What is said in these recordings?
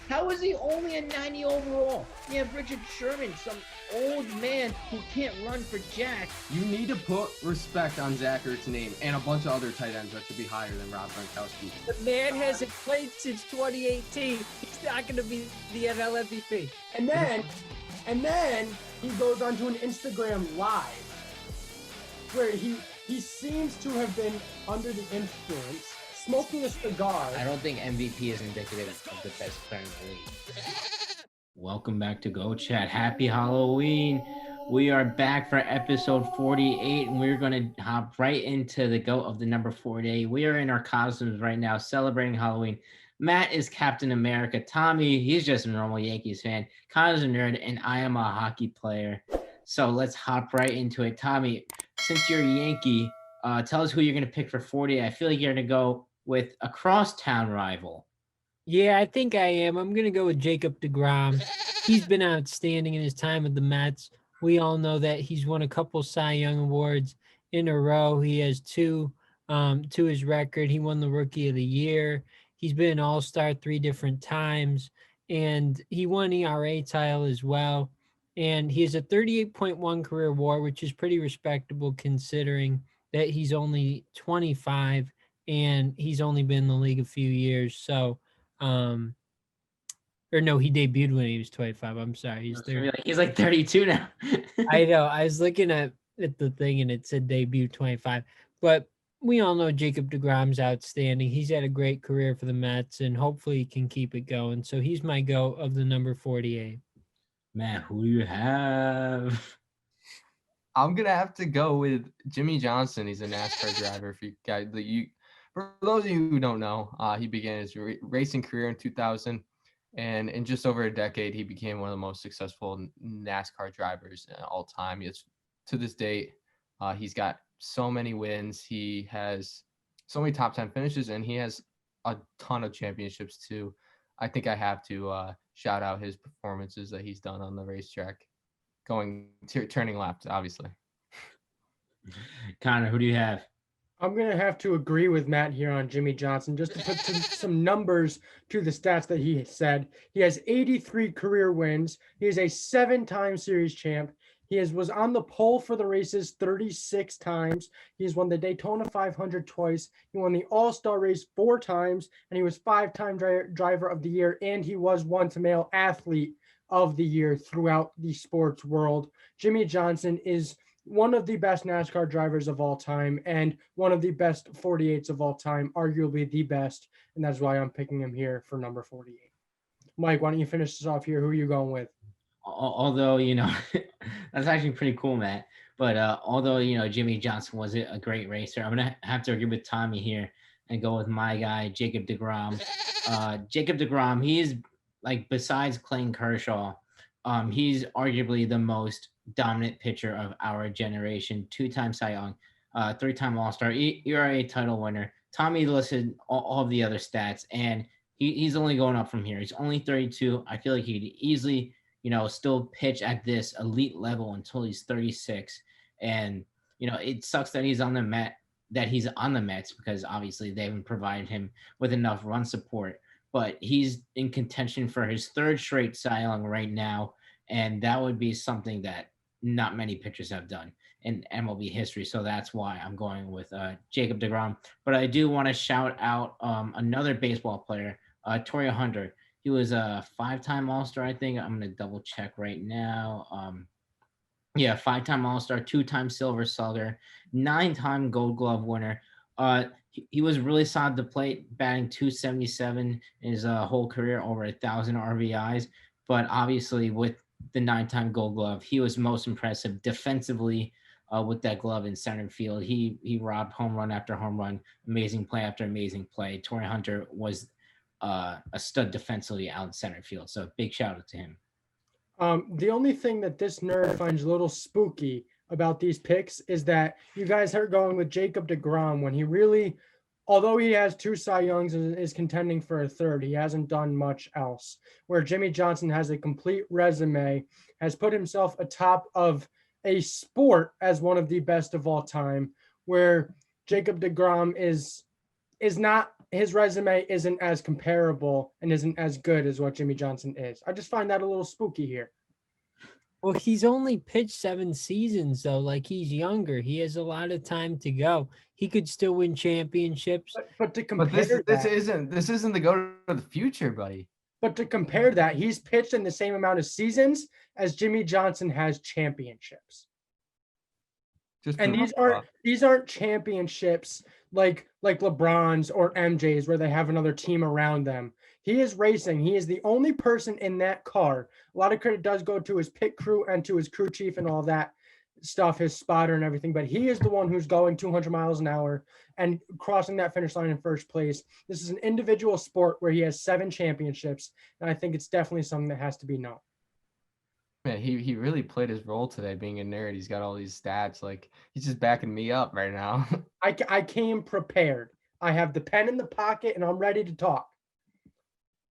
How is he only a 90 overall? You have Richard Sherman, some old man who can't run for jack. You need to put respect on Zach Ertz's name and a bunch of other tight ends that should be higher than Rob Gronkowski. The man hasn't played since 2018. He's not going to be the NL MVP. And then he goes onto an Instagram live where he seems to have been under the influence, smoking a cigar. I don't think MVP is indicative of the best player in the league. Welcome back to Go Chat. Happy Halloween. We are back for episode 48, and we're going to hop right into the GOAT of the number 48. We are in our costumes right now, celebrating Halloween. Matt is Captain America. Tommy, he's just a normal Yankees fan. Connor's a nerd, and I am a hockey player. So let's hop right into it. Tommy, since you're a Yankee, tell us who you're going to pick for 40. I feel like you're going to go with a crosstown rival. Yeah, I think I am. I'm going to go with Jacob deGrom. He's been outstanding in his time with the Mets. We all know that he's won a couple Cy Young Awards in a row. He has two to his record. He won the Rookie of the Year. He's been an All-Star 3 different times, and he won ERA title as well. And he has a 38.1 career WAR, which is pretty respectable considering that he's only 25 and he's only been in the league a few years. So, or no, he debuted when he was 25. I'm sorry. He's 30. He's like 32 now. I know. I was looking at the thing and it said debut 25. But we all know Jacob deGrom's outstanding. He's had a great career for the Mets, and hopefully he can keep it going. So he's my GOAT of the number 48. Matt, who do you have? I'm gonna have to go with Jimmy Johnson. He's a NASCAR driver. For those of you who don't know, he began his racing career in 2000, and in just over a decade, he became one of the most successful NASCAR drivers all time. To this date, he's got so many wins. He has so many top 10 finishes, and he has a ton of championships too. I think I have to shout out his performances that he's done on the racetrack, turning laps, obviously. Connor, who do you have? I'm going to have to agree with Matt here on Jimmy Johnson, just to put some numbers to the stats that he said. He has 83 career wins. He is a 7-time series champ. He was on the pole for the races 36 times. He has won the Daytona 500 twice. He won the All-Star race 4 times, and he was 5-time driver of the year, and he was once male athlete of the year throughout the sports world. Jimmy Johnson is one of the best NASCAR drivers of all time and one of the best 48s of all time, arguably the best, and that's why I'm picking him here for number 48. Mike, why don't you finish this off here? Who are you going with? Although, that's actually pretty cool, Matt. But although, Jimmy Johnson was a great racer, I'm going to have to agree with Tommy here and go with my guy, Jacob deGrom. Jacob deGrom, he's like, besides Clayton Kershaw, he's arguably the most dominant pitcher of our generation. 2-time Cy Young, 3-time All-Star, ERA title winner. Tommy listed all of the other stats, and he's only going up from here. He's only 32. I feel like he could easily, still pitch at this elite level until he's 36. And, it sucks that he's on the Mets because obviously they haven't provided him with enough run support. But he's in contention for his 3rd straight Cy Young right now, and that would be something that not many pitchers have done in MLB history. So that's why I'm going with Jacob deGrom. But I do want to shout out another baseball player, Torii Hunter. He was a 5-time All-Star, I think. I'm going to double check right now. 5-time All-Star, 2-time Silver Slugger, 9-time Gold Glove winner. He was really solid to plate, batting .277 in his whole career, over 1,000 RBIs. But obviously, with the 9-time Gold Glove, he was most impressive defensively with that glove in center field. He robbed home run after home run, amazing play after amazing play. Torii Hunter was a stud defensively out in center field. So big shout out to him. The only thing that this nerd finds a little spooky about these picks is that you guys are going with Jacob deGrom when he really, although he has 2 Cy Youngs and is contending for a 3rd, he hasn't done much else. Where Jimmy Johnson has a complete resume, has put himself atop of a sport as one of the best of all time, where Jacob deGrom is not his resume isn't as comparable and isn't as good as what Jimmy Johnson is. I just find that a little spooky here. Well, he's only pitched 7 seasons though. Like he's younger. He has a lot of time to go. He could still win championships. But to But compare this that, isn't the go to the future, buddy. but to compare that, he's pitched in the same amount of seasons as Jimmy Johnson has championships. Just And prove these aren't championships like LeBron's or MJ's where they have another team around them. He is racing. He is the only person in that car. A lot of credit does go to his pit crew and to his crew chief and all that stuff, his spotter and everything. But he is the one who's going 200 miles an hour and crossing that finish line in first place. This is an individual sport where he has 7 championships, and I think it's definitely something that has to be known. Man, he really played his role today, being a nerd. He's got all these stats. Like, he's just backing me up right now. I came prepared. I have the pen in the pocket, and I'm ready to talk.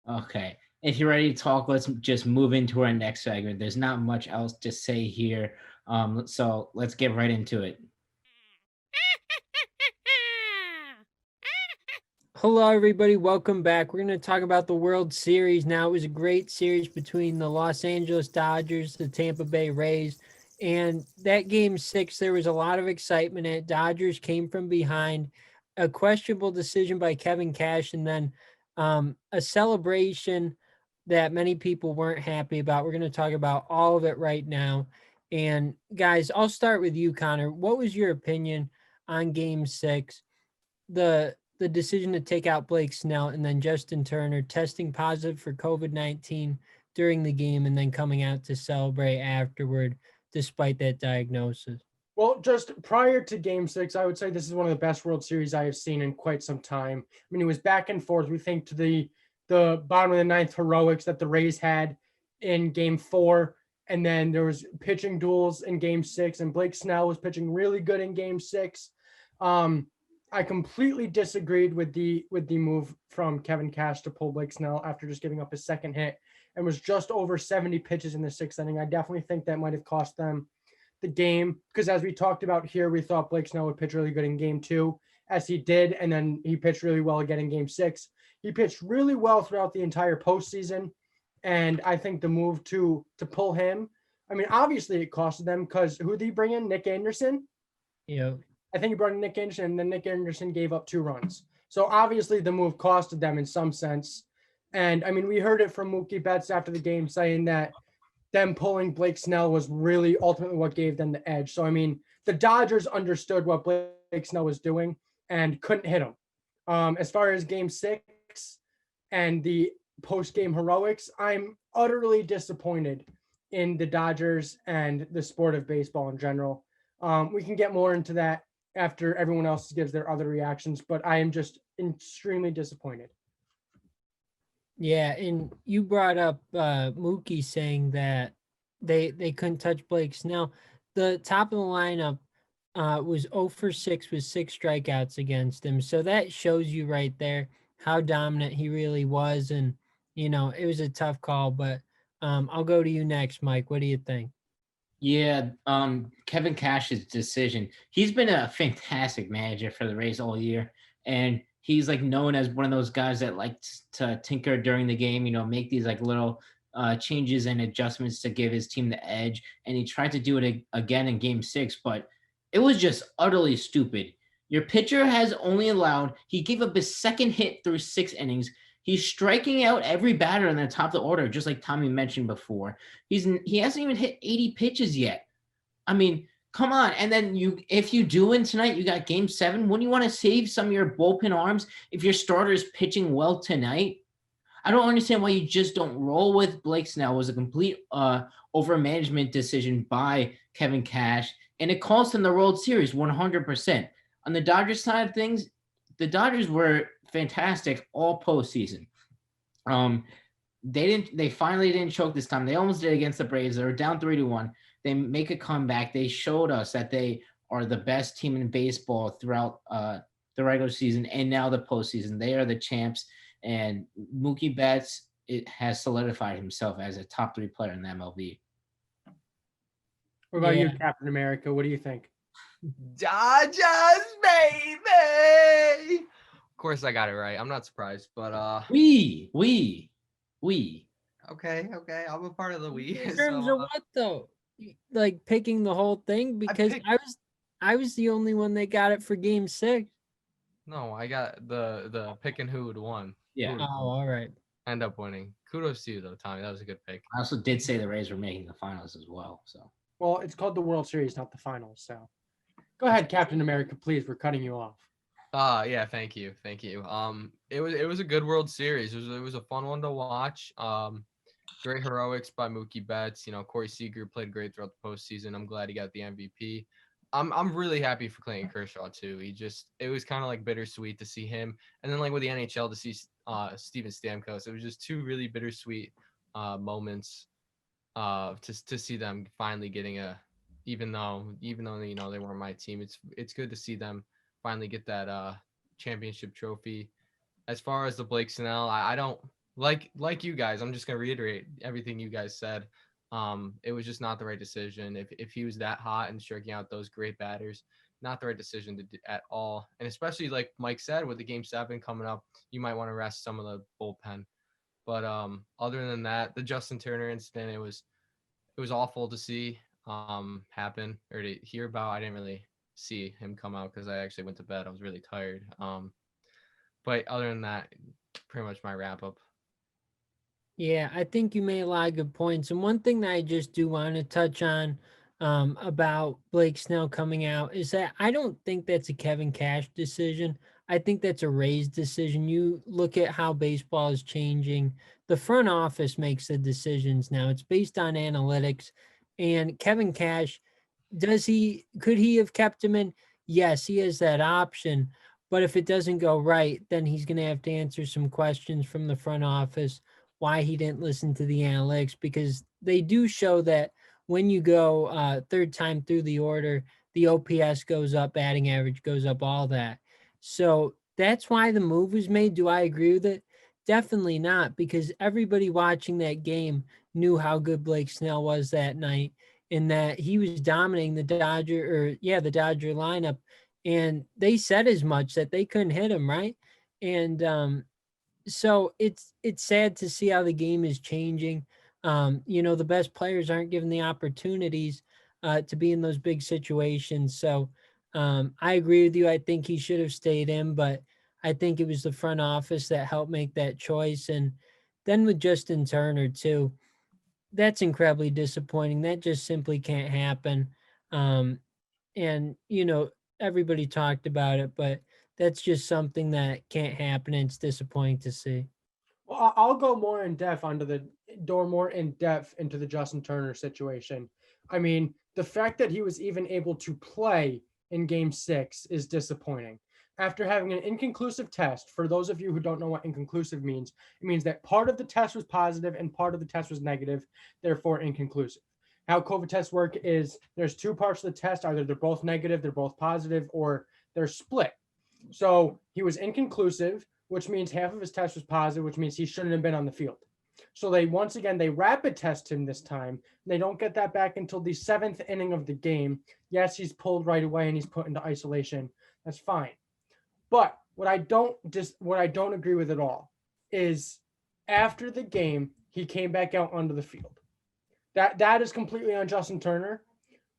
Okay. If you're ready to talk, let's just move into our next segment. There's not much else to say here. So let's get right into it. Hello, everybody. Welcome back. We're going to talk about the World Series now. It was a great series between the Los Angeles Dodgers, the Tampa Bay Rays, and that game 6, there was a lot of excitement. At Dodgers came from behind, a questionable decision by Kevin Cash, and then a celebration that many people weren't happy about. We're going to talk about all of it right now. And guys, I'll start with you, Connor. What was your opinion on game 6? The decision to take out Blake Snell and then Justin Turner testing positive for COVID-19 during the game and then coming out to celebrate afterward despite that diagnosis. Well, just prior to game 6, I would say this is one of the best World Series I have seen in quite some time. I mean, it was back and forth. We think to the bottom of the 9th heroics that the Rays had in game 4. And then there was pitching duels in game 6, and Blake Snell was pitching really good in game 6. I completely disagreed with the move from Kevin Cash to pull Blake Snell after just giving up his second hit and was just over 70 pitches in the 6th inning. I definitely think that might have cost them the game because as we talked about here, we thought Blake Snell would pitch really good in game 2 as he did. And then he pitched really well again in game 6. He pitched really well throughout the entire postseason. And I think the move to pull him, I mean, obviously it costed them because who did he bring in? Nick Anderson? Yeah. I think he brought in Nick Anderson, and then Nick Anderson gave up 2 runs. So obviously the move costed them in some sense. And I mean, we heard it from Mookie Betts after the game saying that them pulling Blake Snell was really ultimately what gave them the edge. So, I mean, the Dodgers understood what Blake Snell was doing and couldn't hit him. As far as game 6 and the post-game heroics, I'm utterly disappointed in the Dodgers and the sport of baseball in general. We can get more into that after everyone else gives their other reactions, but I am just extremely disappointed. Yeah, and you brought up Mookie saying that they couldn't touch Blake Snell. The top of the lineup was 0 for 6 with 6 strikeouts against him. So that shows you right there how dominant he really was. And, you know, it was a tough call, but I'll go to you next, Mike. What do you think? Yeah, Kevin Cash's decision. He's been a fantastic manager for the Rays all year, and he's like known as one of those guys that likes to tinker during the game. You know, make these like little changes and adjustments to give his team the edge. And he tried to do it again in Game 6, but it was just utterly stupid. Your pitcher has only allowed. He gave up his second hit through 6 innings. He's striking out every batter in the top of the order, just like Tommy mentioned before. He hasn't even hit 80 pitches yet. I mean, come on. And then if you do win tonight, you got game 7. Wouldn't you want to save some of your bullpen arms if your starter is pitching well tonight? I don't understand why you just don't roll with Blake Snell. It was a complete over-management decision by Kevin Cash, and it cost them the World Series 100%. On the Dodgers side of things, the Dodgers were fantastic all postseason. They finally didn't choke this time. They almost did against the Braves. They were down 3-1. They make a comeback. They showed us that they are the best team in baseball throughout the regular season and now the postseason. They are the champs, and Mookie Betts has solidified himself as a top 3 player in the MLB. What about you, Captain America? What do you think? Dodgers, baby! Of course, I got it right. I'm not surprised, but We. okay. I'm a part of the we. In So terms of what though? Like picking the whole thing because picked- I was the only one that got it for game 6. no, I got the picking who would won. Yeah. Oh, all right. End up winning. Kudos to you though, Tommy. That was a good pick. I also did say the Rays were making the finals as well. So Well, it's called the World Series, not the finals. So go ahead, Captain America, please. We're cutting you off. Yeah, thank you. It was a good World Series. It was a fun one to watch. Great heroics by Mookie Betts. You know, Corey Seager played great throughout the postseason. I'm glad he got the MVP. I'm really happy for Clayton Kershaw too. It was kind of like bittersweet to see him, and then like with the NHL to see Steven Stamkos. It was just two really bittersweet moments to see them finally getting even though you know they weren't my team. It's good to see them finally get that championship trophy. As far as the Blake Snell, I don't like you guys. I'm just gonna reiterate everything you guys said. It was just not the right decision. If he was that hot and striking out those great batters, not the right decision to do at all. And especially like Mike said, with the Game 7 coming up, you might want to rest some of the bullpen. But other than that, the Justin Turner incident, it was awful to see happen or to hear about. I didn't really see him come out because I actually went to bed. I was really tired. But other than that, pretty much my wrap up. Yeah, I think you made a lot of good points. And one thing that I just do want to touch on about Blake Snell coming out is that I don't think that's a Kevin Cash decision. I think that's a Rays decision. You look at how baseball is changing. The front office makes the decisions now. It's based on analytics. And Kevin Cash, could he have kept him in? Yes, he has that option. But if it doesn't go right, then he's going to have to answer some questions from the front office why he didn't listen to the analytics, because they do show that when you go third time through the order, the OPS goes up, batting average goes up, all that. So that's why the move was made. Do I agree with it? Definitely not, because everybody watching that game knew how good Blake Snell was that night and that he was dominating the the Dodger lineup. And they said as much that they couldn't hit him, right? And so it's sad to see how the game is changing. The best players aren't given the opportunities to be in those big situations. So I agree with you. I think he should have stayed in, but I think it was the front office that helped make that choice. And then with Justin Turner too, that's incredibly disappointing. That just simply can't happen. Um, and everybody talked about it, but that's just something that can't happen, and it's disappointing to see. Well, I'll go more in depth into the Justin Turner situation. I mean, the fact that he was even able to play in Game 6 is disappointing. After having an inconclusive test, for those of you who don't know what inconclusive means, it means that part of the test was positive and part of the test was negative, therefore inconclusive. How COVID tests work is there's two parts of the test, either they're both negative, they're both positive, or they're split. So he was inconclusive, which means half of his test was positive, which means he shouldn't have been on the field. So they rapid test him this time. They don't get that back until the 7th inning of the game. Yes, he's pulled right away and he's put into isolation. That's fine. But what I don't agree with at all is after the game, he came back out onto the field. That is completely on Justin Turner.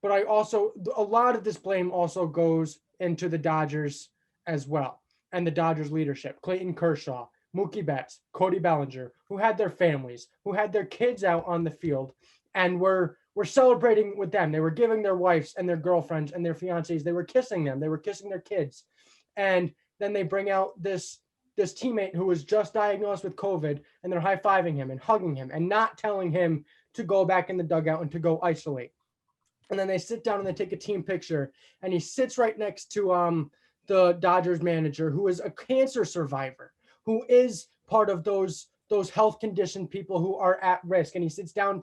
But a lot of this blame also goes into the Dodgers as well, and the Dodgers leadership. Clayton Kershaw, Mookie Betts, Cody Bellinger, who had their families, who had their kids out on the field, and were celebrating with them. They were giving their wives and their girlfriends and their fiancés, they were kissing them. They were kissing their kids. And then they bring out this teammate who was just diagnosed with COVID, and they're high-fiving him and hugging him and not telling him to go back in the dugout and to go isolate. And then they sit down and they take a team picture, and he sits right next to the Dodgers manager, who is a cancer survivor, who is part of those health conditioned people who are at risk. And he sits down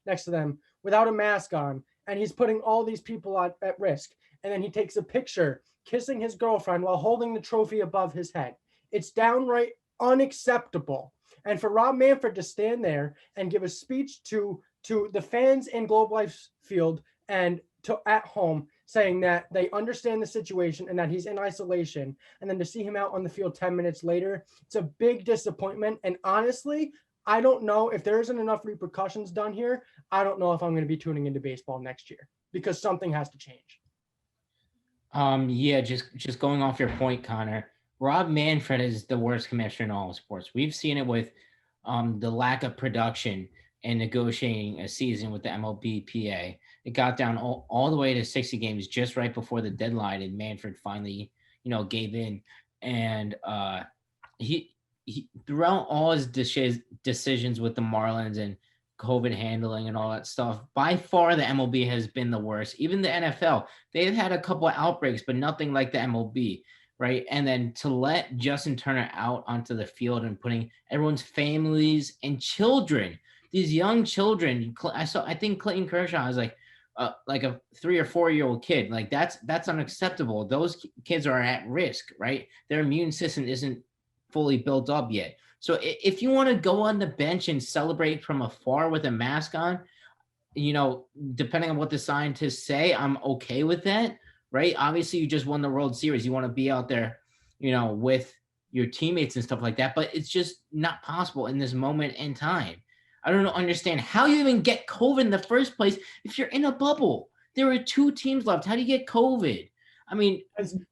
next to them without a mask on, and he's putting all these people at risk. And then he takes a picture kissing his girlfriend while holding the trophy above his head. It's downright unacceptable. And for Rob Manfred to stand there and give a speech to the fans in Globe Life Field and at home saying that they understand the situation and that he's in isolation, and then to see him out on the field 10 minutes later, it's a big disappointment. And honestly, I don't know if there isn't enough repercussions done here. I don't know if I'm going to be tuning into baseball next year because something has to change. Yeah, just going off your point, Connor. Rob Manfred is the worst commissioner in all of sports. We've seen it with the lack of production and negotiating a season with the MLBPA. It got down all the way to 60 games just right before the deadline, and Manfred finally, gave in. And he throughout all his decisions with the Marlins and COVID handling and all that stuff, by far the MLB has been the worst. Even the NFL, they've had a couple of outbreaks, but nothing like the MLB, right? And then to let Justin Turner out onto the field and putting everyone's families and children, these young children, I think Clayton Kershaw is like a 3 or 4 year old kid. Like that's unacceptable. Those kids are at risk, right? Their immune system isn't fully built up yet. So if you want to go on the bench and celebrate from afar with a mask on, depending on what the scientists say, I'm okay with that, right? Obviously, you just won the World Series. You want to be out there, with your teammates and stuff like that. But it's just not possible in this moment in time. I don't understand how you even get COVID in the first place if you're in a bubble. There are 2 teams left. How do you get COVID? I mean,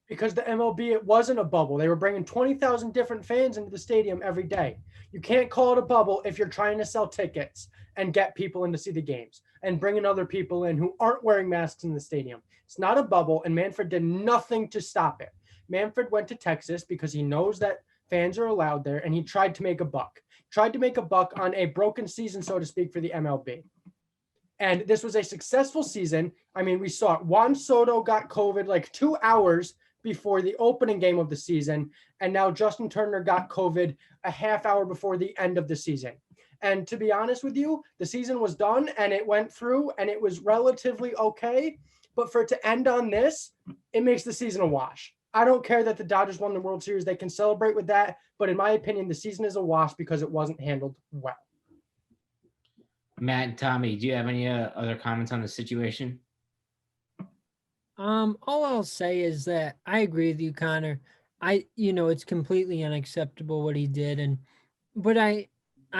because the MLB, it wasn't a bubble. They were bringing 20,000 different fans into the stadium every day. You can't call it a bubble if you're trying to sell tickets and get people in to see the games and bringing other people in who aren't wearing masks in the stadium. It's not a bubble, and Manfred did nothing to stop it. Manfred went to Texas because he knows that fans are allowed there, and he tried to make a buck. Tried to make a buck on a broken season, so to speak, for the MLB. And this was a successful season. I mean, we saw Juan Soto got COVID like 2 hours before the opening game of the season. And now Justin Turner got COVID a half hour before the end of the season. And to be honest with you, the season was done and it went through and it was relatively okay. But for it to end on this, it makes the season a wash. I don't care that the Dodgers won the World Series. They can celebrate with that. But in my opinion, the season is a wash because it wasn't handled well. Matt and Tommy, do you have any other comments on the situation? All I'll say is that I agree with you, Connor. It's completely unacceptable what he did, but I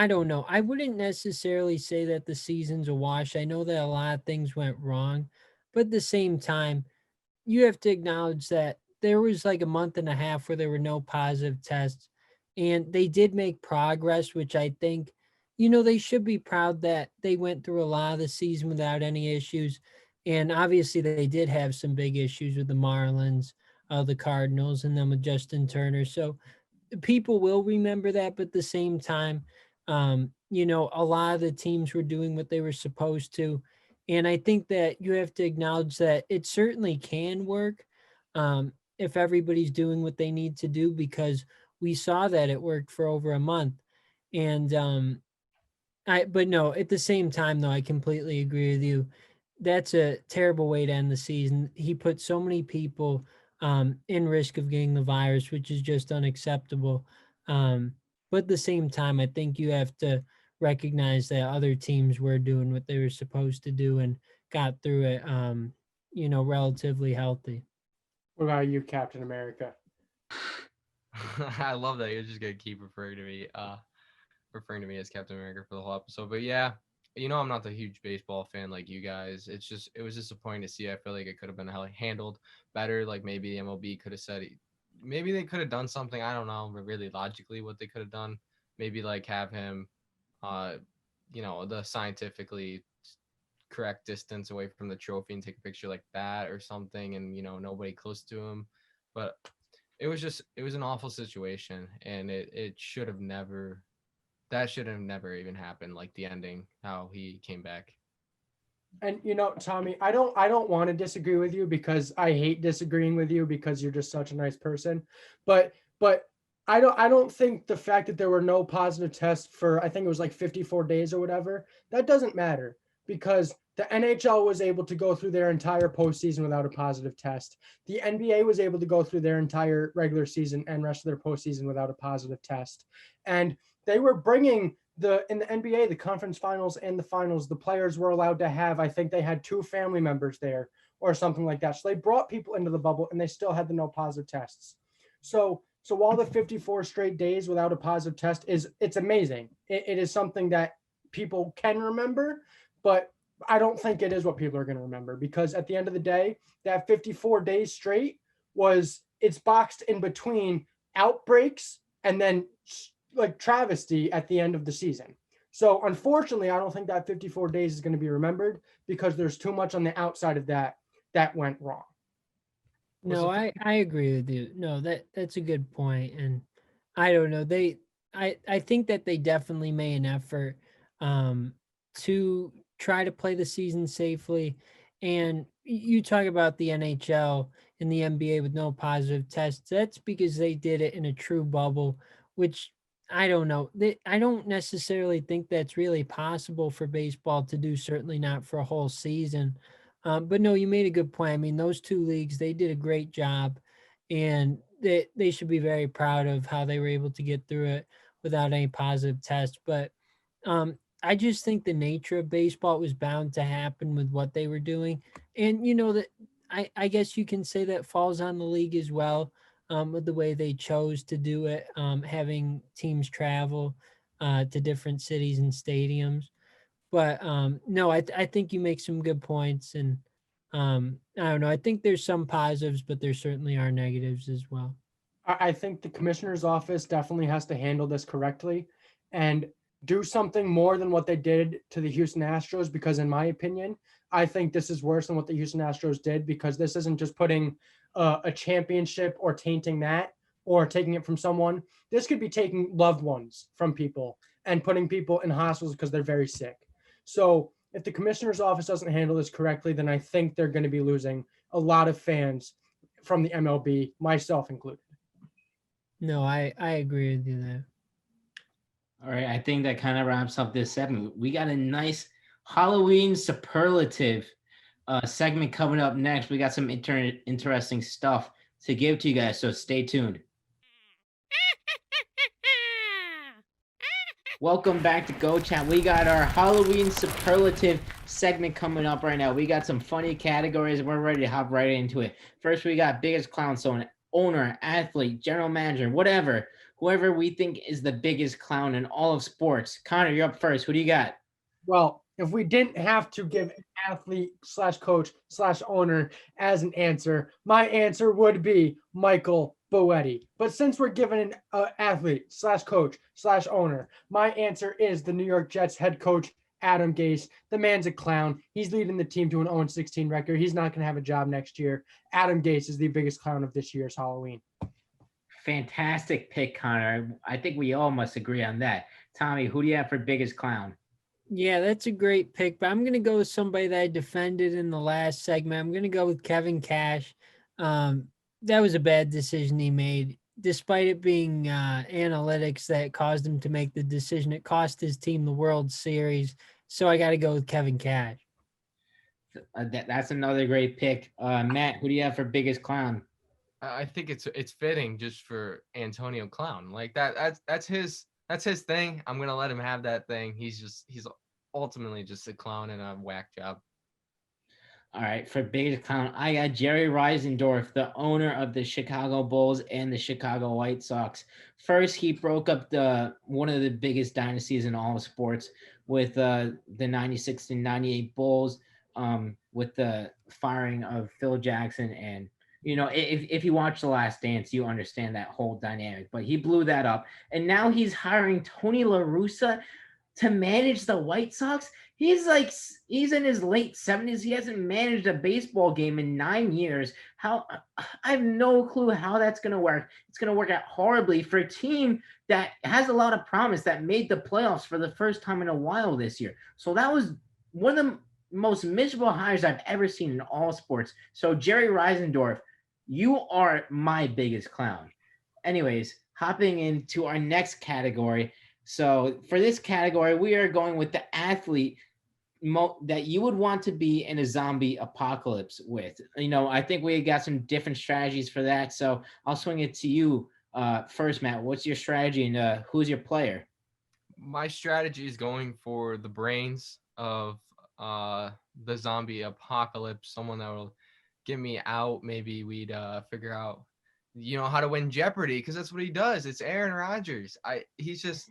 don't know. I wouldn't necessarily say that the season's a wash. I know that a lot of things went wrong, but at the same time, you have to acknowledge that there was like a month and a half where there were no positive tests, and they did make progress, which I think, they should be proud that they went through a lot of the season without any issues. And obviously, they did have some big issues with the Marlins, the Cardinals, and then with Justin Turner. So people will remember that. But at the same time, a lot of the teams were doing what they were supposed to. And I think that you have to acknowledge that it certainly can work if everybody's doing what they need to do, because we saw that it worked for over a month. And but no, at the same time, though, I completely agree with you. That's a terrible way to end the season. He put so many people in risk of getting the virus, which is just unacceptable. But at the same time, I think you have to recognize that other teams were doing what they were supposed to do and got through it, relatively healthy. What about you, Captain America? I love that you're just gonna keep referring to me as Captain America for the whole episode. But yeah, I'm not the huge baseball fan like you guys. It was disappointing to see. I feel like it could have been handled better. Like maybe the MLB could have said, maybe they could have done something. I don't know, but really logically what they could have done. Maybe like have him, the scientifically correct distance away from the trophy and take a picture like that or something, and nobody close to him. But it was an awful situation, and it should have never. That should have never even happened, like the ending, how he came back. And Tommy, I don't want to disagree with you because I hate disagreeing with you because you're just such a nice person. But I don't think the fact that there were no positive tests for, I think it was like 54 days or whatever, that doesn't matter because the NHL was able to go through their entire postseason without a positive test. The NBA was able to go through their entire regular season and rest of their postseason without a positive test. And they were bringing in the NBA, the conference finals and the finals, the players were allowed to have, I think they had 2 family members there or something like that. So they brought people into the bubble and they still had the no positive tests. So while the 54 straight days without a positive test it's amazing. It is something that people can remember, but I don't think it is what people are going to remember, because at the end of the day, that 54 days straight it's boxed in between outbreaks and then like travesty at the end of the season. So unfortunately, I don't think that 54 days is going to be remembered, because there's too much on the outside of that went wrong. No, I agree with you. No, that's a good point. And I don't know. I think that they definitely made an effort um to try to play the season safely. And you talk about the NHL and the NBA with no positive tests. That's because they did it in a true bubble, which I don't know. I don't necessarily think that's really possible for baseball to do, certainly not for a whole season. But no, you made a good point. I mean, those two leagues, they did a great job, and they should be very proud of how they were able to get through it without any positive tests. But I just think the nature of baseball was bound to happen with what they were doing. And, that I guess you can say that falls on the league as well, with the way they chose to do it, having teams travel to different cities and stadiums. But no, I think you make some good points, and I don't know. I think there's some positives, but there certainly are negatives as well. I think the commissioner's office definitely has to handle this correctly and do something more than what they did to the Houston Astros, because in my opinion, I think this is worse than what the Houston Astros did, because this isn't just putting a championship or tainting that or taking it from someone. This could be taking loved ones from people and putting people in hospitals because they're very sick. So if the commissioner's office doesn't handle this correctly, then I think they're going to be losing a lot of fans from the MLB, myself included. No, I agree with you there. All right, I think that kind of wraps up this segment. We got a nice Halloween superlative segment coming up next. We got some interesting stuff to give to you guys, so stay tuned. Welcome back to Go Chat. We got our Halloween superlative segment coming up right now. We got some funny categories, and we're ready to hop right into it. First, we got biggest clown, so an owner, athlete, general manager, whoever we think is the biggest clown in all of sports. Connor, you're up first. Who do you got? Well, if we didn't have to give athlete / coach / owner as an answer, my answer would be Michael Boetti. But since we're given an athlete / coach / owner, my answer is the New York Jets head coach, Adam Gase. The man's a clown. He's leading the team to an 0-16 record. He's not going to have a job next year. Adam Gase is the biggest clown of this year's Halloween. Fantastic pick, Connor. I think we all must agree on that. Tommy, who do you have for biggest clown? Yeah, that's a great pick, but I'm going to go with somebody that I defended in the last segment. I'm going to go with Kevin Cash. That was a bad decision he made. Despite it being analytics that caused him to make the decision, it cost his team the World Series. So I got to go with Kevin Cash. That's another great pick. Matt, who do you have for biggest clown? I think it's fitting just for Antonio Clown. Like that's his thing. I'm gonna let him have that thing. He's ultimately just a clown and a whack job. All right, for biggest clown, I got Jerry Reisendorf, the owner of the Chicago Bulls and the Chicago White Sox. First, he broke up one of the biggest dynasties in all of sports with the 96 and 98 Bulls, with the firing of Phil Jackson. And if you watch The Last Dance, you understand that whole dynamic. But he blew that up, and now he's hiring Tony La Russa to manage the White Sox. He's in his late 70s. He hasn't managed a baseball game in 9 years. I have no clue how that's going to work. It's going to work out horribly for a team that has a lot of promise, that made the playoffs for the first time in a while this year. So that was one of the most miserable hires I've ever seen in all sports. So Jerry Reisendorf, you are my biggest clown. Anyways, hopping into our next category. So for this category, we are going with the athlete that you would want to be in a zombie apocalypse with. I think we got some different strategies for that. So I'll swing it to you first, Matt. What's your strategy, and who's your player? My strategy is going for the brains of the zombie apocalypse, someone that will get me out, maybe we'd figure out, how to win Jeopardy, because that's what he does. It's Aaron Rodgers. He's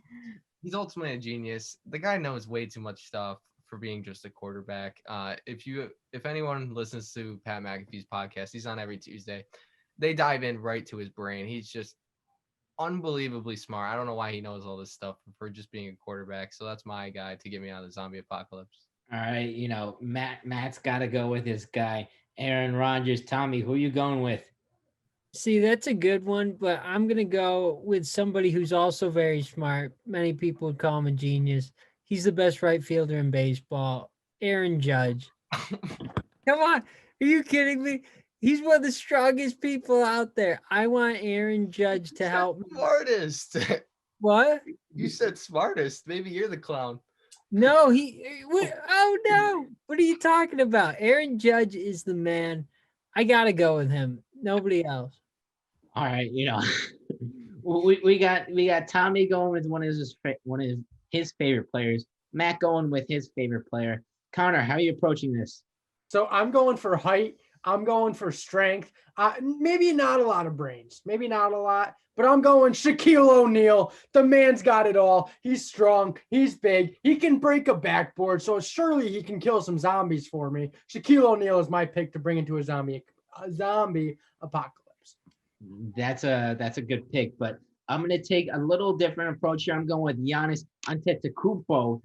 ultimately a genius. The guy knows way too much stuff for being just a quarterback. If anyone listens to Pat McAfee's podcast, he's on every Tuesday. They dive in right to his brain. He's just unbelievably smart. I don't know why he knows all this stuff for just being a quarterback. So that's my guy to get me out of the zombie apocalypse. All right, Matt's got to go with his guy, Aaron Rodgers. Tommy, who you going with? See, that's a good one, but I'm going to go with somebody who's also very smart. Many people would call him a genius. He's the best right fielder in baseball, Aaron Judge. Come on. Are you kidding me? He's one of the strongest people out there. I want Aaron Judge to help me. Smartest. What? You said smartest. Maybe you're the clown. No, oh no. What are you talking about? Aaron Judge is the man. I got to go with him. Nobody else. All right, we got Tommy going with one of his favorite players. Matt going with his favorite player. Connor, how are you approaching this? So I'm going for height. I'm going for strength. Maybe not a lot of brains. Maybe not a lot, but I'm going Shaquille O'Neal. The man's got it all. He's strong. He's big. He can break a backboard. So surely he can kill some zombies for me. Shaquille O'Neal is my pick to bring into a zombie apocalypse. That's a good pick, but I'm gonna take a little different approach here. I'm going with Giannis Antetokounmpo.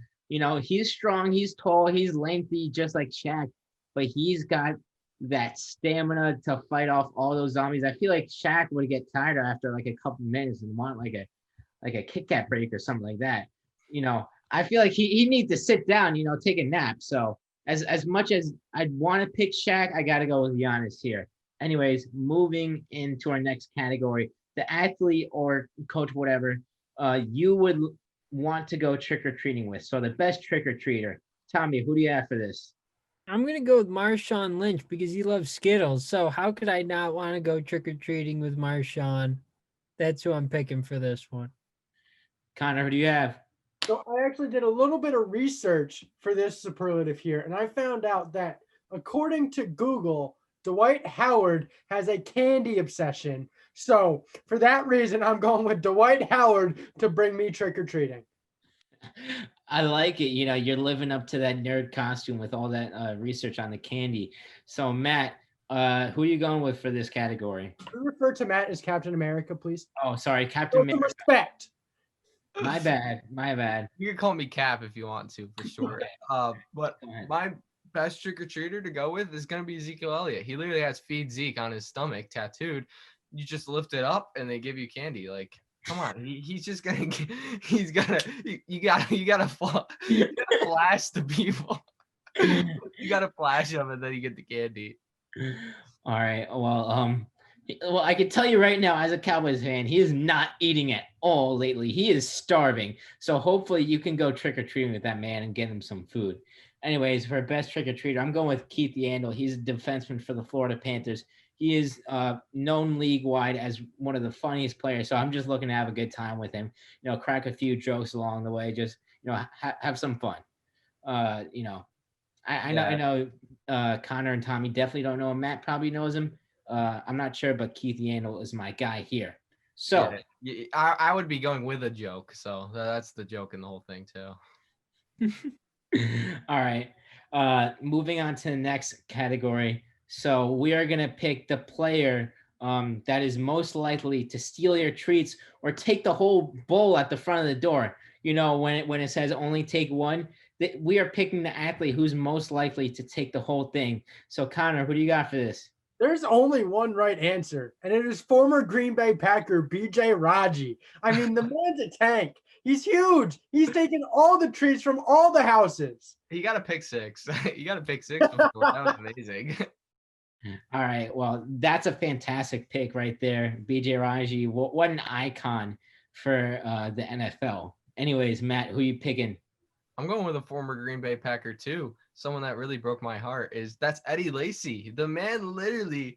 He's strong, he's tall, he's lengthy, just like Shaq, but he's got that stamina to fight off all those zombies. I feel like Shaq would get tired after like a couple minutes and want like a Kit Kat break or something like that. I feel like he needs to sit down, take a nap. So as much as I'd want to pick Shaq, I got to go with Giannis here. Anyways, moving into our next category, the athlete or coach, whatever, you would want to go trick-or-treating with. So the best trick-or-treater. Tommy, who do you have for this? I'm going to go with Marshawn Lynch because he loves Skittles. So how could I not want to go trick-or-treating with Marshawn? That's who I'm picking for this one. Connor, who do you have? So I actually did a little bit of research for this superlative here, and I found out that according to Google, Dwight Howard has a candy obsession. So for that reason, I'm going with Dwight Howard to bring me trick-or-treating. I like it. You're living up to that nerd costume with all that research on the candy. So Matt, who are you going with for this category? Can you refer to Matt as Captain America, please? Oh, sorry, Captain America. Respect. My bad. You can call me Cap if you want to, for sure. But my best trick-or-treater to go with is going to be Ezekiel Elliott. He literally has Feed Zeke on his stomach tattooed. You just lift it up and they give you candy. Like, come on. He's just going to, you got to flash the people. You got to flash them and then you get the candy. All right. Well, I can tell you right now, as a Cowboys fan, he is not eating at all lately. He is starving. So hopefully you can go trick-or-treating with that man and get him some food. Anyways, for best trick-or-treater, I'm going with Keith Yandel. He's a defenseman for the Florida Panthers. He is known league-wide as one of the funniest players. So I'm just looking to have a good time with him. Crack a few jokes along the way. Just have some fun. I know Connor and Tommy definitely don't know him. Matt probably knows him. I'm not sure, but Keith Yandel is my guy here. So I would be going with a joke. So that's the joke in the whole thing too. All right. Moving on to the next category. So we are going to pick the player that is most likely to steal your treats or take the whole bowl at the front of the door. When it says only take one, we are picking the athlete who's most likely to take the whole thing. So Connor, who do you got for this? There's only one right answer, and it is former Green Bay Packer B.J. Raji. I mean, the man's a tank. He's huge. He's taken all the trees from all the houses. He got a pick six. You got a pick six before. That was amazing. All right. Well, that's a fantastic pick right there. B.J. Raji, what an icon for the NFL. Anyways, Matt, who you picking? I'm going with a former Green Bay Packer too. Someone that really broke my heart that's Eddie Lacy. The man literally,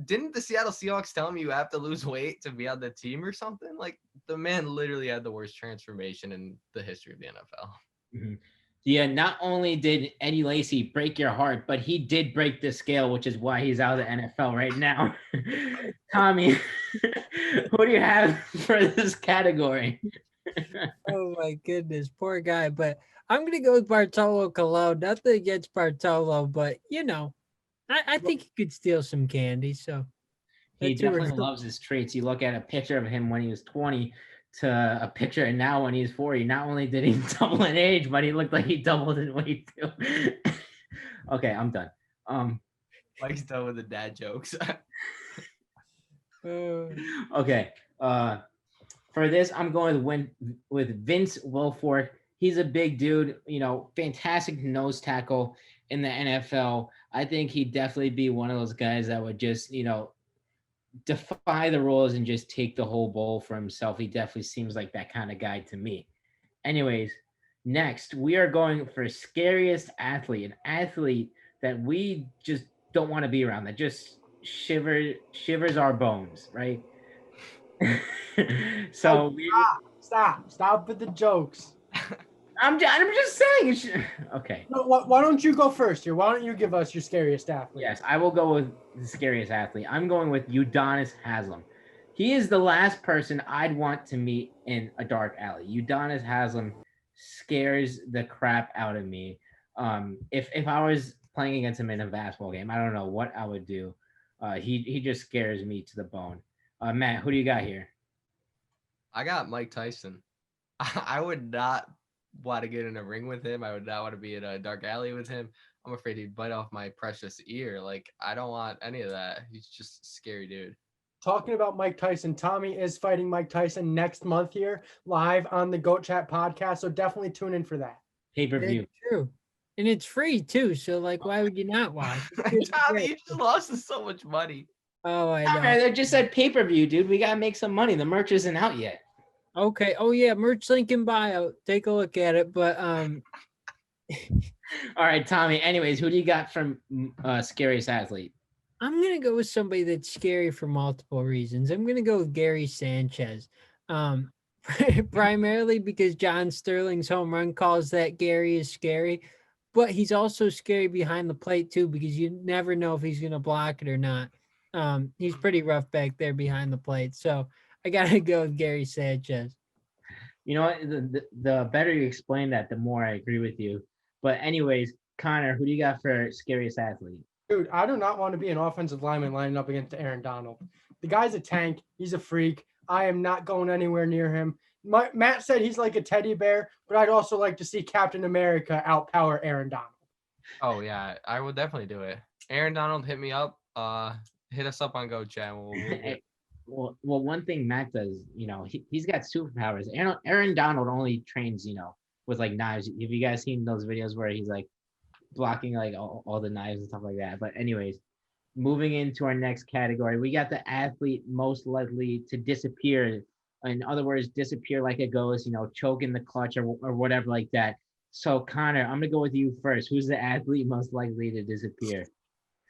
didn't the Seattle Seahawks tell him you have to lose weight to be on the team or something? Like, the man literally had the worst transformation in the history of the NFL. Mm-hmm. Yeah, not only did Eddie Lacy break your heart, but he did break the scale, which is why he's out of the NFL right now. Tommy, who do you have for this category? Oh my goodness, poor guy. But I'm gonna go with Bartolo Colon. Nothing against Bartolo, but I think he could steal some candy. So He that's who we're definitely loves his traits. You look at a picture of him when he was 20 to a picture now when he's 40. Not only did he double in age, but he looked like he doubled in weight too. Okay, I'm done. Mike's done with the dad jokes. Okay. For this, I'm going with Vince Wilfork. He's a big dude, fantastic nose tackle in the NFL. I think he'd definitely be one of those guys that would just, defy the rules and just take the whole bowl for himself. He definitely seems like that kind of guy to me. Anyways, next we are going for scariest athlete, an athlete that we just don't want to be around, that just shivers our bones, right? So Stop with the jokes. I'm just saying. Okay. No, why don't you go first here? Why don't you give us your scariest athlete? Yes, I will go with the scariest athlete. I'm going with Udonis Haslem. He is the last person I'd want to meet in a dark alley. Udonis Haslem scares the crap out of me. If I was playing against him in a basketball game, I don't know what I would do. He just scares me to the bone. Matt, who do you got here? I got Mike Tyson. I would not want to get in a ring with him. I would not want to be in a dark alley with him. I'm afraid he'd bite off my precious ear. Like, I don't want any of that. He's just a scary dude. Talking about Mike Tyson, Tommy is fighting Mike Tyson next month here live on the Goat Chat podcast. So definitely tune in for that. Pay-per-view. It's true. And it's free too. So like, why would you not watch? Tommy, you just lost us so much money. Oh, I know. They just said pay-per-view, dude. We gotta make some money. The merch isn't out yet. Okay. Oh yeah, merch link in bio. Take a look at it. But All right, Tommy. Anyways, who do you got from scariest athlete? I'm gonna go with somebody that's scary for multiple reasons. I'm gonna go with Gary Sanchez. Primarily because John Sterling's home run calls that Gary is scary, but he's also scary behind the plate too, because you never know if he's gonna block it or not. He's pretty rough back there behind the plate. So I gotta go with Gary Sanchez. You know what? The better you explain that, the more I agree with you. But anyways, Connor, who do you got for scariest athlete? Dude, I do not want to be an offensive lineman lining up against Aaron Donald. The guy's a tank. He's a freak. I am not going anywhere near him. Matt said he's like a teddy bear, but I'd also like to see Captain America outpower Aaron Donald. Oh, yeah. I will definitely do it. Aaron Donald, hit me up. Hit us up on Go Chat. Well, one thing Matt does, he's got superpowers. Aaron Donald only trains, with like knives. Have you guys seen those videos where he's like blocking like all the knives and stuff like that? But anyways, moving into our next category, we got the athlete most likely to disappear. In other words, disappear like a ghost, choke in the clutch or whatever like that. So Connor, I'm gonna go with you first. Who's the athlete most likely to disappear?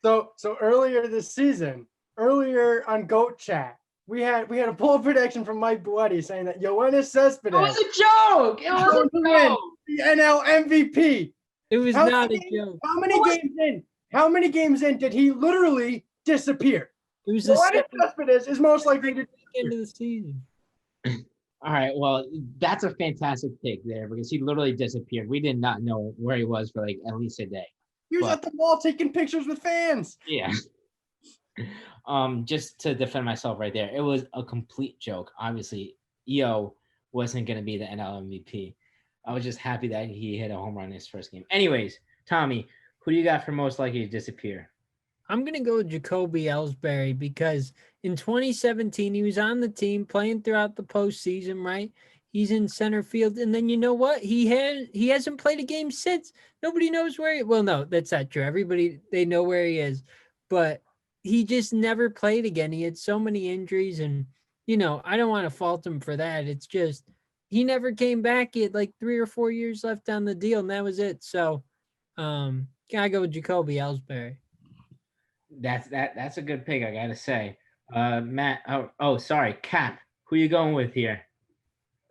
So earlier this season, earlier on Goat Chat, we had a poll prediction from Mike Buetti saying that Yoenis Cespedes It was a joke. It was a joke. the NL MVP. It was not a joke. How many games in did he literally disappear? It was the Yoenis second Cespedes is most likely to end of the season. All right, well, that's a fantastic pick there because he literally disappeared. We did not know where he was for like at least a day. He was at the mall taking pictures with fans. Yeah. Just to defend myself right there, it was a complete joke. Obviously, EO wasn't going to be the NL MVP. I was just happy that he hit a home run in his first game. Anyways, Tommy, who do you got for most likely to disappear? I'm going to go with Jacoby Ellsbury because in 2017, he was on the team playing throughout the postseason, right? He's in center field. And then you know what? He hasn't played a game since. Nobody knows where well, no, that's not true. Everybody, they know where he is. But he just never played again. He had so many injuries. And, I don't want to fault him for that. It's just he never came back. He had like 3 or 4 years left on the deal, and that was it. So gotta go with Jacoby Ellsbury. That's a good pick, I gotta say. Matt, sorry, Cap, who you going with here?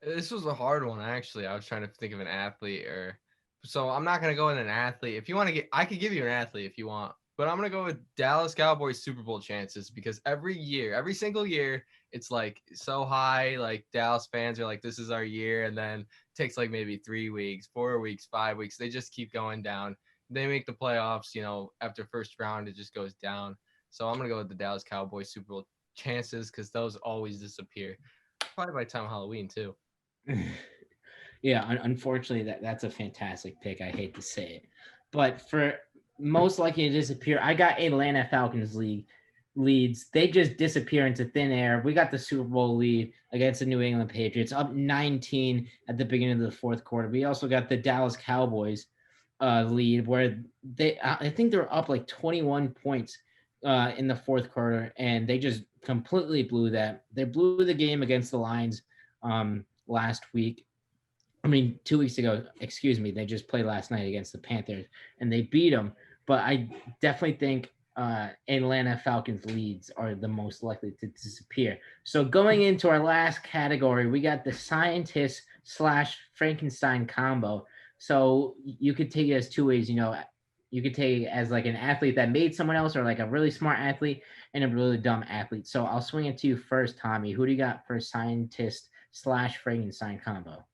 This was a hard one, actually. I was trying to think of an athlete or So I'm not going to go with an athlete. If you want to get, I could give you an athlete if you want, but I'm going to go with Dallas Cowboys Super Bowl chances because every single year, it's like so high. Like Dallas fans are like, this is our year. And then it takes like maybe 3 weeks, 4 weeks, 5 weeks. They just keep going down. They make the playoffs, after first round, it just goes down. So I'm going to go with the Dallas Cowboys Super Bowl chances because those always disappear. Probably by the time Halloween too. Yeah, unfortunately, that's a fantastic pick. I hate to say it, but for most likely to disappear, I got Atlanta Falcons leads. They just disappear into thin air. We got the Super Bowl lead against the New England Patriots, up 19 at the beginning of the fourth quarter. We also got the Dallas Cowboys lead, where I think they were up like 21 points in the fourth quarter, and they just completely blew that. They blew the game against the Lions last week. 2 weeks ago, excuse me. They just played last night against the Panthers and they beat them. But I definitely think Atlanta Falcons leads are the most likely to disappear. So going into our last category, we got the scientist / Frankenstein combo. So you could take it as two ways. You could take it as like an athlete that made someone else, or like a really smart athlete and a really dumb athlete. So I'll swing it to you first, Tommy. Who do you got for scientist / Frankenstein combo?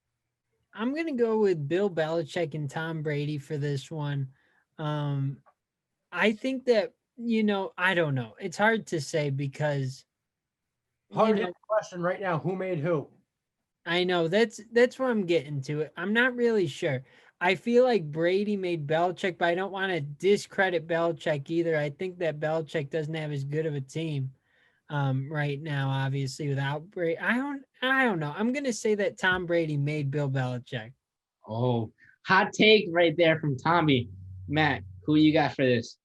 I'm going to go with Bill Belichick and Tom Brady for this one. I think that, I don't know. It's hard to say because, Hard hit question right now. Who made who? I know that's where I'm getting to it. I'm not really sure. I feel like Brady made Belichick, but I don't want to discredit Belichick either. I think that Belichick doesn't have as good of a team right now, obviously, without Brady. I don't know. I'm gonna say that Tom Brady made Bill Belichick. Oh, hot take right there from Tommy. Matt, who you got for this?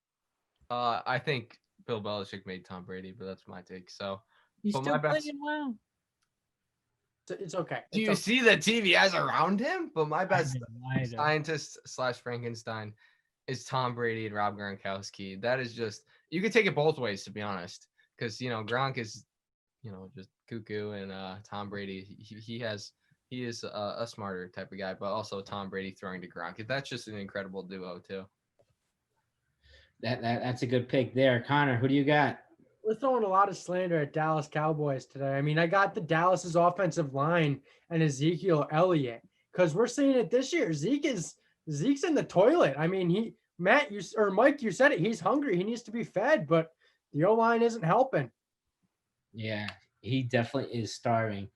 I think Bill Belichick made Tom Brady, but that's my take. So He's but still playing well. It's okay. Do you see the TV has around him? But my best I know. scientist / Frankenstein is Tom Brady and Rob Gronkowski. That is just, you could take it both ways, to be honest, because Gronk is just cuckoo, and Tom Brady he is a smarter type of guy, but also Tom Brady throwing to Gronk. That's just an incredible duo too. That's a good pick there, Connor. Who do you got? We're throwing a lot of slander at Dallas Cowboys today. I got the Dallas's offensive line and Ezekiel Elliott because we're seeing it this year. Zeke's in the toilet. Mike, you said it. He's hungry. He needs to be fed, but the O-line isn't helping. Yeah, he definitely is starving.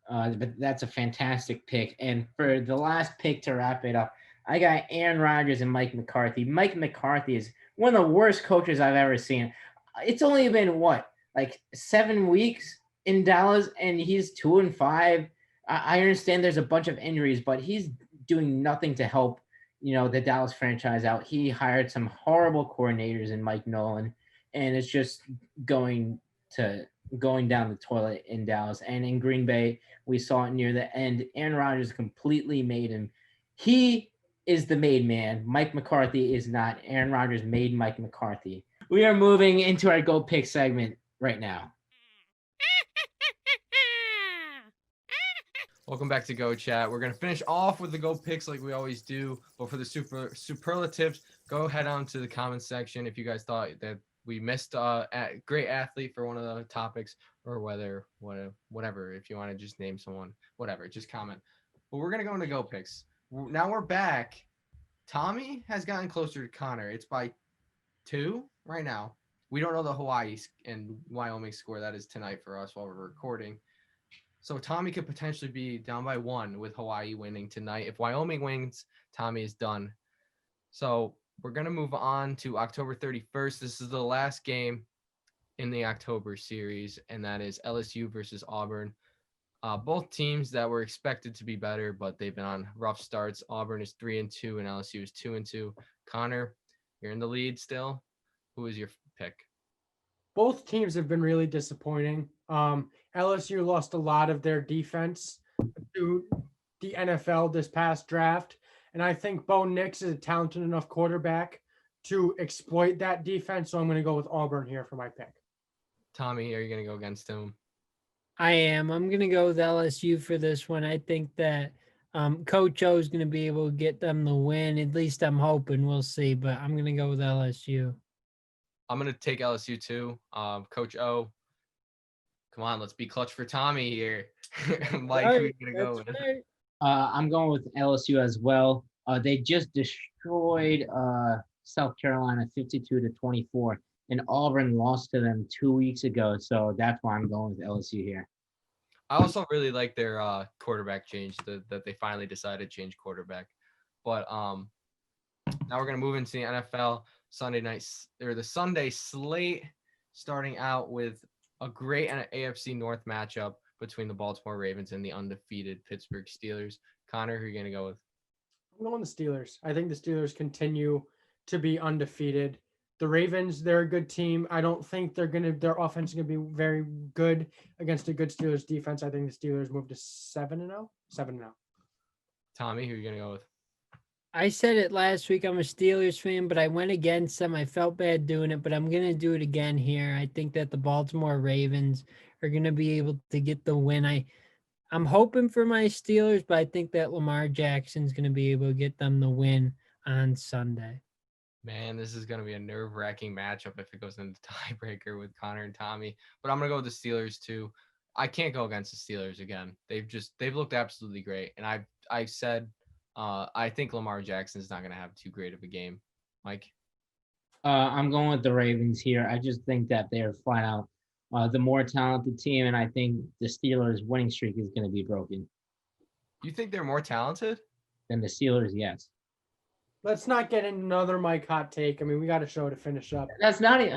But that's a fantastic pick. And for the last pick to wrap it up, I got Aaron Rodgers and Mike McCarthy. Mike McCarthy is one of the worst coaches I've ever seen. It's only been like 7 weeks in Dallas, and he's 2-5. I understand there's a bunch of injuries, but he's doing nothing to help, the Dallas franchise out. He hired some horrible coordinators in Mike Nolan, and it's just going down the toilet in Dallas. And in Green Bay, we saw it near the end. Aaron Rodgers completely made him. He is the made man. Mike McCarthy is not. Aaron Rodgers made Mike McCarthy. We are moving into our Go Pick segment right now. Welcome back to Go Chat. We're going to finish off with the Go Picks like we always do. But for the superlatives, go head on to the comment section if you guys thought that we missed a great athlete for one of the topics, or whatever. If you want to just name someone, whatever, just comment. But we're going to go into Go Picks. Now we're back. Tommy has gotten closer to Connor. It's by 2 right now. We don't know the Hawaii and Wyoming score. That is tonight for us while we're recording. So Tommy could potentially be down by 1 with Hawaii winning tonight. If Wyoming wins, Tommy is done. So we're going to move on to October 31st. This is the last game in the October series, and that is LSU versus Auburn. Both teams that were expected to be better, but they've been on rough starts. Auburn is 3-2, and LSU is 2-2. Connor, you're in the lead still. Who is your pick? Both teams have been really disappointing. LSU lost a lot of their defense to the NFL this past draft. And I think Bo Nix is a talented enough quarterback to exploit that defense. So I'm going to go with Auburn here for my pick. Tommy, are you going to go against him? I am. I'm going to go with LSU for this one. I think that Coach O is going to be able to get them the win. At least I'm hoping. We'll see. But I'm going to go with LSU. I'm going to take LSU too. Coach O, come on, let's be clutch for Tommy here. Mike, who are you going to go with? Right. I'm going with LSU as well. They just destroyed South Carolina 52-24, and Auburn lost to them 2 weeks ago. So that's why I'm going with LSU here. I also really like their quarterback change that they finally decided to change quarterback. But now we're gonna move into the NFL the Sunday slate, starting out with a great AFC North matchup between the Baltimore Ravens and the undefeated Pittsburgh Steelers. Connor, who are you gonna go with? I'm going the Steelers. I think the Steelers continue to be undefeated. The Ravens, they're a good team. I don't think their offense is gonna be very good against a good Steelers defense. I think the Steelers move to 7-0. 7-0. Tommy, who are you gonna go with? I said it last week. I'm a Steelers fan, but I went against them. I felt bad doing it, but I'm going to do it again here. I think that the Baltimore Ravens are going to be able to get the win. I'm hoping for my Steelers, but I think that Lamar Jackson's going to be able to get them the win on Sunday. Man, this is going to be a nerve-wracking matchup if it goes into tiebreaker with Connor and Tommy. But I'm going to go with the Steelers too. I can't go against the Steelers again. They've looked absolutely great. And I've said I think Lamar Jackson's not going to have too great of a game. Mike? I'm going with the Ravens here. I just think that they're flat out the more talented team, and I think the Steelers' winning streak is going to be broken. You think they're more talented than the Steelers? Yes. Let's not get another Mike hot take. I mean, we got a show to finish up. That's not it.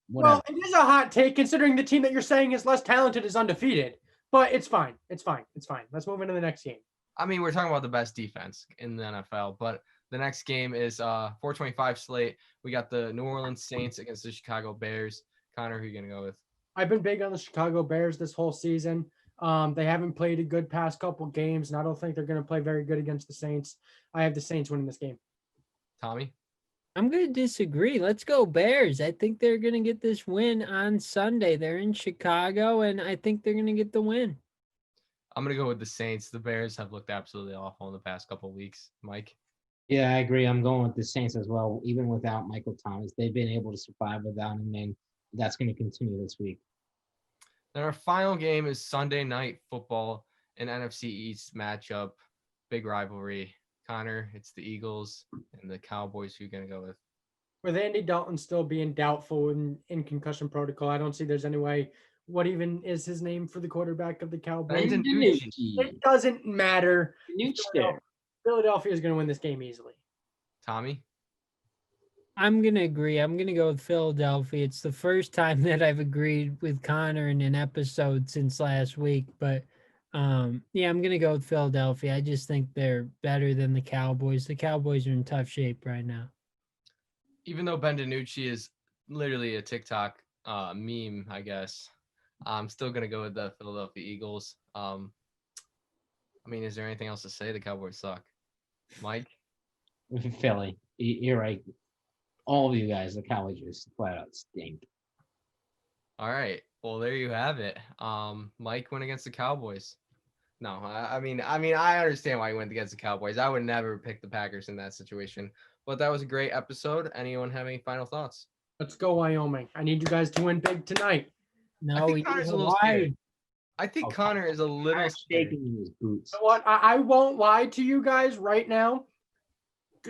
Well, it is a hot take considering the team that you're saying is less talented is undefeated. But it's fine. It's fine. It's fine. Let's move into the next game. I mean, we're talking about the best defense in the NFL, but the next game is 425 slate. We got the New Orleans Saints against the Chicago Bears. Connor, who are you going to go with? I've been big on the Chicago Bears this whole season. They haven't played a good past couple games, and I don't think they're going to play very good against the Saints. I have the Saints winning this game. Tommy? I'm going to disagree. Let's go Bears. I think they're going to get this win on Sunday. They're in Chicago, and I think they're going to get the win. I'm going to go with the Saints. The Bears have looked absolutely awful in the past couple of weeks. Mike? Yeah, I agree. I'm going with the Saints as well. Even without Michael Thomas, they've been able to survive without him, and that's going to continue this week. Then our final game is Sunday Night Football, an NFC East matchup. Big rivalry. Connor, it's the Eagles and the Cowboys. Who are you going to go with? With Andy Dalton still being doubtful in concussion protocol, I don't see there's any way. What even is his name for the quarterback of the Cowboys? It doesn't matter. Philadelphia is going to win this game easily. Tommy? I'm going to agree. I'm going to go with Philadelphia. It's the first time that I've agreed with Connor in an episode since last week. But, yeah, I'm going to go with Philadelphia. I just think they're better than the Cowboys. The Cowboys are in tough shape right now. Even though Ben DiNucci is literally a TikTok meme, I guess, I'm still going to go with the Philadelphia Eagles. I mean, is there anything else to say? The Cowboys suck. Mike? Philly. You're right. All of you guys, the Cowboys just flat out stink. All right. Well, there you have it. Mike went against the Cowboys. No, I mean, I understand why he went against the Cowboys. I would never pick the Packers in that situation. But that was a great episode. Anyone have any final thoughts? Let's go, Wyoming. I need you guys to win big tonight. No, I think Connor's a little scared. I think Connor is a little shaking in his boots. You know what? I won't lie to you guys right now.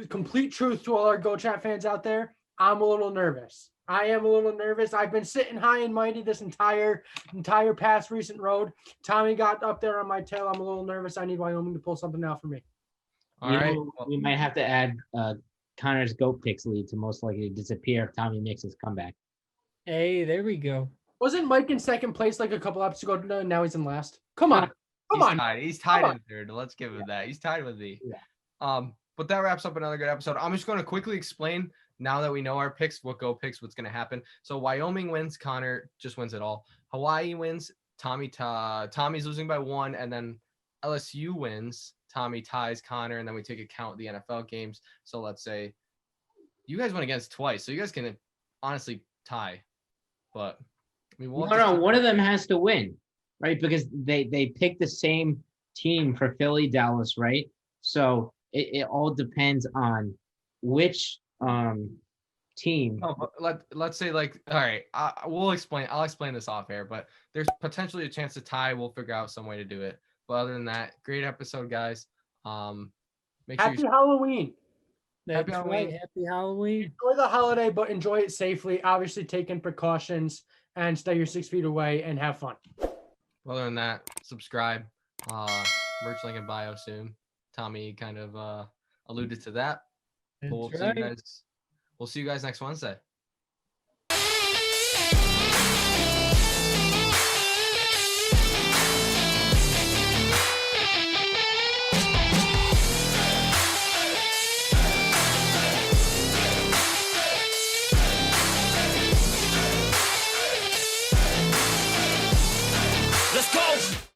Complete truth to all our Go Chat fans out there. I'm a little nervous. I am a little nervous. I've been sitting high and mighty this entire past recent road. Tommy got up there on my tail. I'm a little nervous. I need Wyoming to pull something out for me. All right. We might have to add Connor's GOAT picks lead to most likely disappear if Tommy makes his comeback. Hey, there we go. Wasn't Mike in second place like a couple episodes ago? Now he's in last. Come on. He's tied in third. Let's give him that. He's tied with me. Yeah. But that wraps up another good episode. I'm just going to quickly explain, now that we know our picks, what GO picks, what's going to happen. So Wyoming wins. Connor just wins it all. Hawaii wins. Tommy's losing by 1, and then LSU wins. Tommy ties Connor, and then we take account of the NFL games. So let's say you guys went against twice, so you guys can honestly tie. But I mean, no, one of them has to win, right? Because they pick the same team for Philly, Dallas, right? So it all depends on which team. Oh, but let's say like, all right, I'll explain this off air, but there's potentially a chance to tie. We'll figure out some way to do it. But other than that, great episode, guys. Make sure Happy Halloween. That's right. Halloween. Happy Halloween. Enjoy the holiday, but enjoy it safely. Obviously, taking precautions and stay your 6 feet away and have fun. Other than that, subscribe. Merch link in bio soon. Tommy kind of alluded to that. But That's we'll right. see you guys next Wednesday.